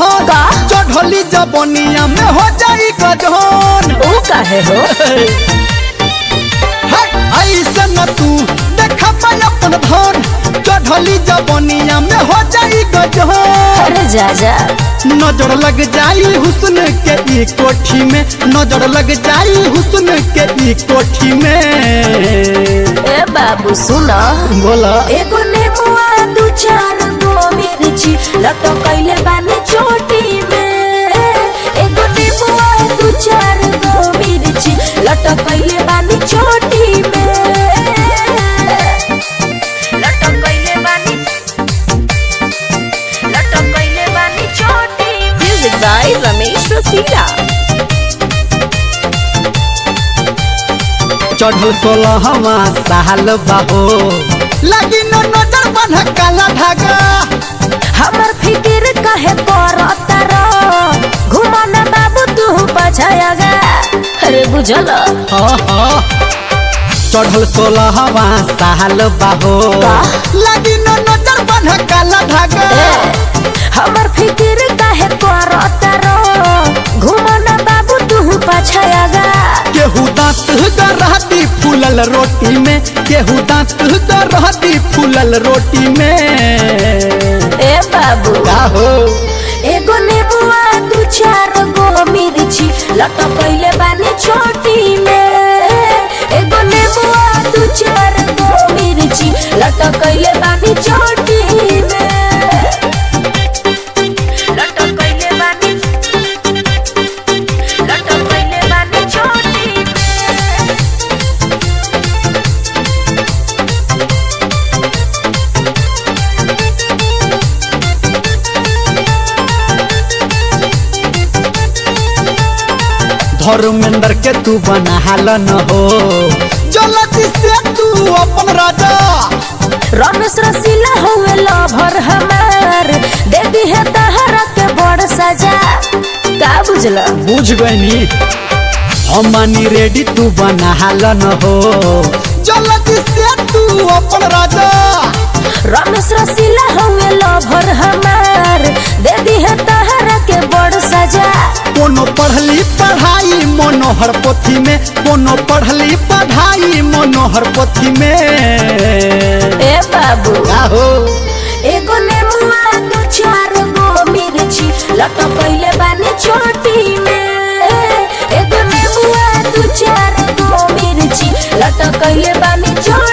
धन चढ़ली जबनिया में हो जाई गजन। ओ काहे हो ऐसे न तू देखा अपन धन चढ़ली जबनिया में हो जाई गजन। अरे जा जा नजर लग जाई हुस्न के ई कोठी में, नजर लग जाई हुस्न के ई कोठी में। ए बाबू सुना बोला एगो नेमुआ दू चार गो मिर्ची लटकैले बानी चोटी में। एगो नेमुआ दू चार गो मिर्ची लटकैले बानी चोटी में। लटकैले बानी चोटी। Music by Ramesh Rasila. चढ़ल 16वां साल बाहो लगी न नजर बन काला धागा। हमर फिकिर काहे करता रो घुमा ना बाबू तू पछायागा। अरे बुझल चढ़ल 16वां साल बाहो लगी न नजर बन काला धागा। हमर फिकिर काहे करता रो घुमा ना बाबू तू पछायागा। केहू दांत रहती फूलल रोटी में, केहू दांत रहती फूलल रोटी में। ए बाबू हो एगो नेबुआ दू चार गो मिर्ची लटकैले बानी चोटी में। एगो नेबुआ दू चार गो मिर्ची लटकैले बानी चोटी में। लटकैले बानी चोटी में। धर्मेंद्र के तू बनाल न हो जल्दी से तू अपन राजा। रमेश रसीला हुए लभर हमार दे दी है तहरा के बड़ सजा। का बुझला बुझ गई हमनी रेडी तू बनाल न हो जल्दी से तू अपन राजा। रमेश रसीला हुए लभर हमार दे दी है तहरा के बड़ सजा। कोनो पढ़ली पढ़ाई मनोहर पोथी में, कोनो पढ़ली पढ़ाई मनोहर पोथी में। ए बाबू हो एगो नेमुआ दू चार गो मिर्ची लटकैले बानी चोटी में। एगो नेमुआ दू चार गो मिर्ची लटकैले बानी चोटी